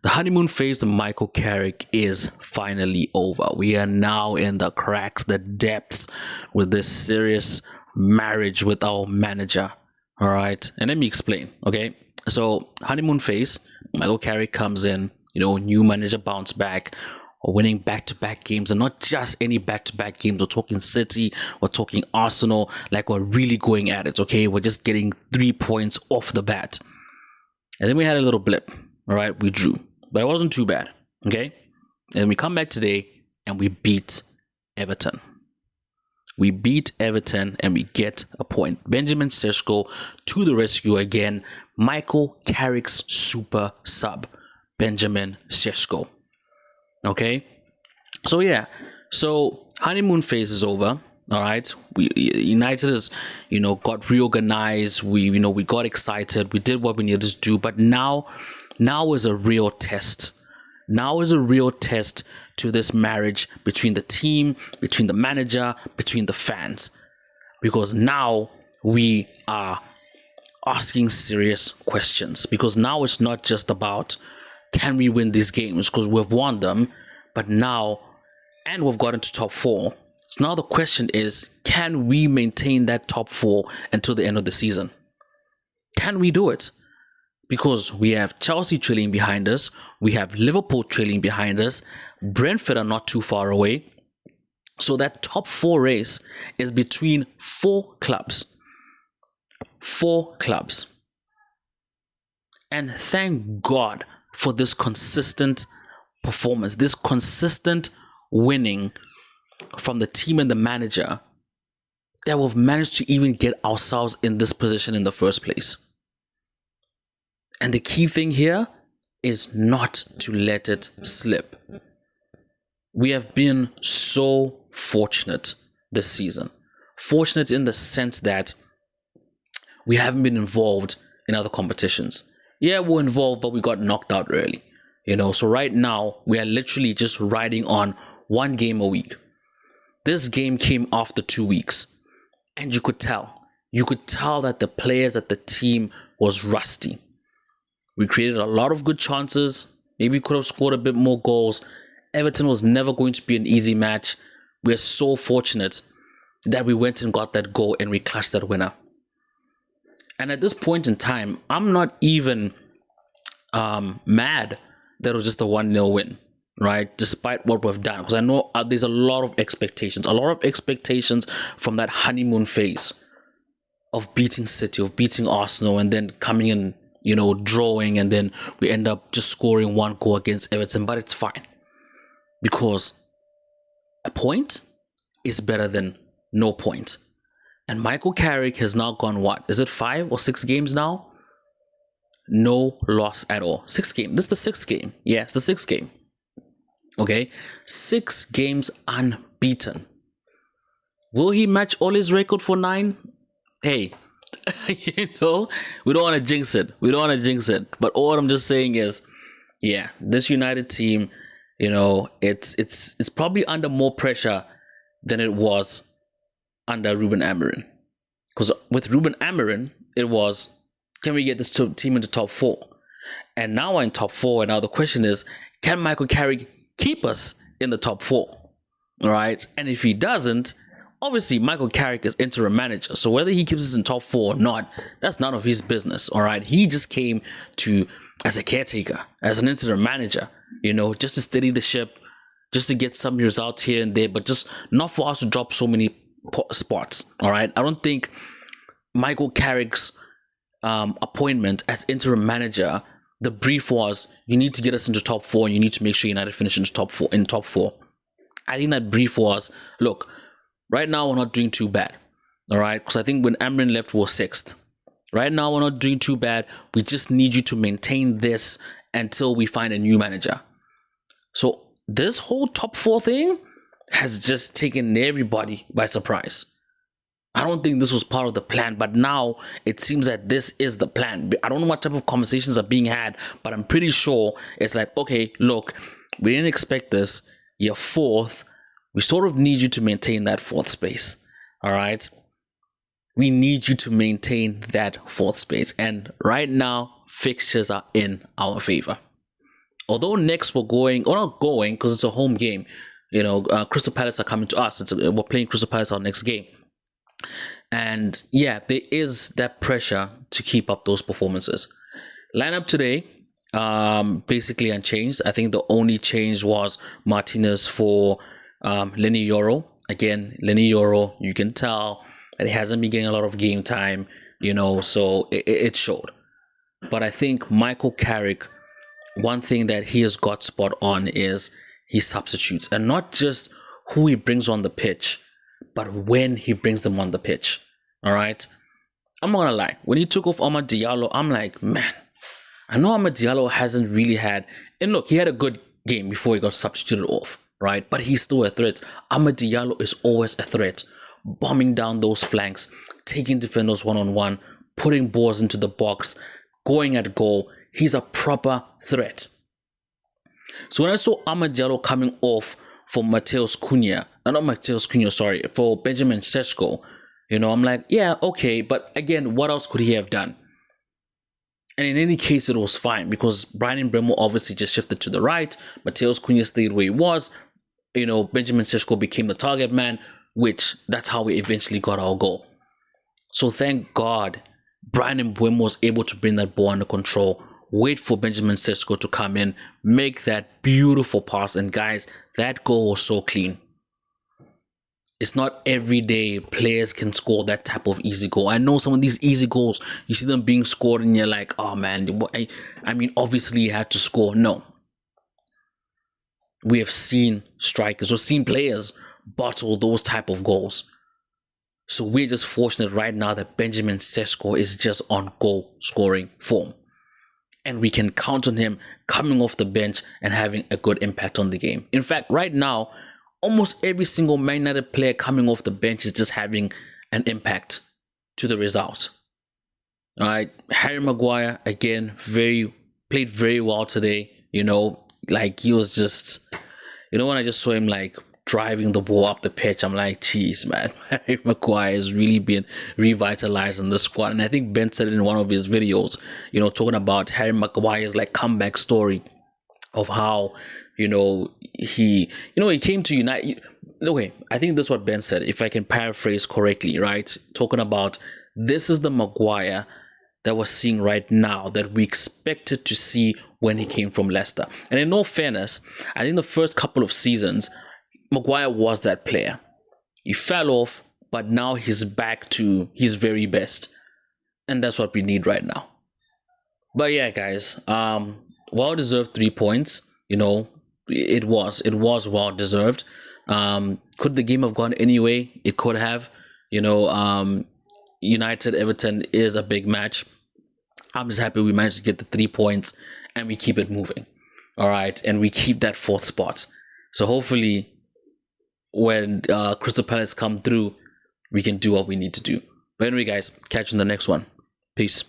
The honeymoon phase of Michael Carrick is finally over. We are now in the cracks, the depths with this serious marriage with our manager. All right. And let me explain. Okay. So, honeymoon phase, Michael Carrick comes in, new manager bounce back, or winning back-to-back games, and not just any back-to-back games. We're talking City, we're talking Arsenal, like we're really going at it. Okay. We're just getting 3 points off the bat. And then we had a little blip. All right. We drew. But it wasn't too bad, okay? And we come back today and we beat Everton. We beat Everton and we get a point. Benjamin Sesko to the rescue again. Michael Carrick's super sub, Benjamin Sesko. Okay? So yeah, so honeymoon phase is over. All right, United has, got reorganized. We got excited. We did what we needed to do, but now is a real test. Now is a real test to this marriage between the team, between the manager, between the fans, because now we are asking serious questions. Because now it's not just about can we win these games, because we've won them, but now, and we've gotten to top 4. So now the question is, can we maintain that top 4 until the end of the season? Can we do it? Because we have Chelsea trailing behind us, we have Liverpool trailing behind us, Brentford are not too far away. So that top 4 race is between 4 clubs. 4 clubs. And thank God for this consistent performance, this consistent winning from the team and the manager, that we've managed to even get ourselves in this position in the first place. And the key thing here is not to let it slip. We have been so fortunate this season. Fortunate in the sense that we haven't been involved in other competitions. Yeah, we're involved, but we got knocked out early. So right now, we are literally just riding on 1 game a week. This game came after 2 weeks. And you could tell that the players at the team was rusty. We created a lot of good chances. Maybe we could have scored a bit more goals. Everton was never going to be an easy match. We're so fortunate that we went and got that goal and we clutched that winner. And at this point in time, I'm not even mad that it was just a 1-0 win, right? Despite what we've done. Because I know there's a lot of expectations. From that honeymoon phase of beating City, of beating Arsenal, and then coming in, drawing, and then we end up just scoring 1 goal against Everton. But it's fine, because a point is better than no point. And Michael Carrick has now gone, what? Is it 5 or 6 games now? No loss at all. 6 games. This is the 6th game. Yeah, it's the 6th game. Okay, 6 games unbeaten. Will he match Ole's record for 9? Hey, we don't want to jinx it. But all I'm just saying is, yeah, this United team, it's probably under more pressure than it was under Ruben Amorim. Because with Ruben Amorim, it was, can we get this team into top 4? And now we're in top 4. And now the question is, can Michael Carrick keep us in the top 4? All right. And if he doesn't, obviously Michael Carrick is interim manager. So whether he keeps us in top 4 or not, that's none of his business. All right. He just came to as a caretaker, as an interim manager, just to steady the ship, just to get some results here and there, but just not for us to drop so many spots. All right. I don't think Michael Carrick's appointment as interim manager, the brief was, you need to get us into top 4 and you need to make sure United finish into top 4. I think that brief was, look, right now we're not doing too bad. All right. Because I think when Amorim left, we were 6th. Right now we're not doing too bad. We just need you to maintain this until we find a new manager. So this whole top 4 thing has just taken everybody by surprise. I don't think this was part of the plan, but now it seems that this is the plan. I don't know what type of conversations are being had, but I'm pretty sure it's like, okay, look, we didn't expect this. You're 4th. We sort of need you to maintain that 4th space. All right. We need you to maintain that 4th space. And right now, fixtures are in our favor. Although next we're going, or not going, because it's a home game. Crystal Palace are coming to us. We're playing Crystal Palace our next game. And yeah, there is that pressure to keep up those performances. Lineup today, basically unchanged. I think the only change was Martinez for Lenny Yoro. Again, Lenny Yoro, you can tell that he hasn't been getting a lot of game time, so it showed. But I think Michael Carrick, one thing that he has got spot on is he substitutes, and not just who he brings on the pitch, but when he brings them on the pitch. All right. I'm not gonna lie. When he took off Amad Diallo, I'm like, man, I know Amad Diallo hasn't really had, and look, he had a good game before he got substituted off, right? But he's still a threat. Amad Diallo is always a threat, bombing down those flanks, taking defenders one-on-one, putting balls into the box, going at goal. He's a proper threat. So when I saw Amad Diallo coming off for for Benjamin Sesko, I'm like, yeah, okay, but again, what else could he have done? And in any case, it was fine because Brian Mbeumo obviously just shifted to the right. Mateus Cunha stayed where he was. Benjamin Sesko became the target man, which that's how we eventually got our goal. So thank God Brian Mbeumo was able to bring that ball under control, wait for Benjamin Sesko to come in, make that beautiful pass. And guys, that goal was so clean. It's not every day players can score that type of easy goal. I know some of these easy goals, you see them being scored and you're like, oh man, I mean, obviously you had to score. No. We have seen strikers or seen players bottle those type of goals. So we're just fortunate right now that Benjamin Sesko is just on goal scoring form. And we can count on him coming off the bench and having a good impact on the game. In fact, right now, almost every single Man United player coming off the bench is just having an impact to the result. All right, Harry Maguire, again, played very well today. Like he was just, when I just saw him like driving the ball up the pitch, I'm like, geez, man, Harry Maguire has really been revitalized in the squad. And I think Ben said it in one of his videos, talking about Harry Maguire's like comeback story of how, he came to United. Okay, I think that's what Ben said, if I can paraphrase correctly, right? Talking about this is the Maguire that we're seeing right now that we expected to see when he came from Leicester. And in all fairness, I think the first couple of seasons, Maguire was that player. He fell off, but now he's back to his very best. And that's what we need right now. But yeah, guys, well-deserved 3 points. It was well-deserved. Could the game have gone anyway? It could have. United Everton is a big match. I'm just happy we managed to get the 3 points and we keep it moving. All right, and we keep that 4th spot. So hopefully when Crystal Palace come through, we can do what we need to do. But anyway, guys, catch you in the next one. Peace.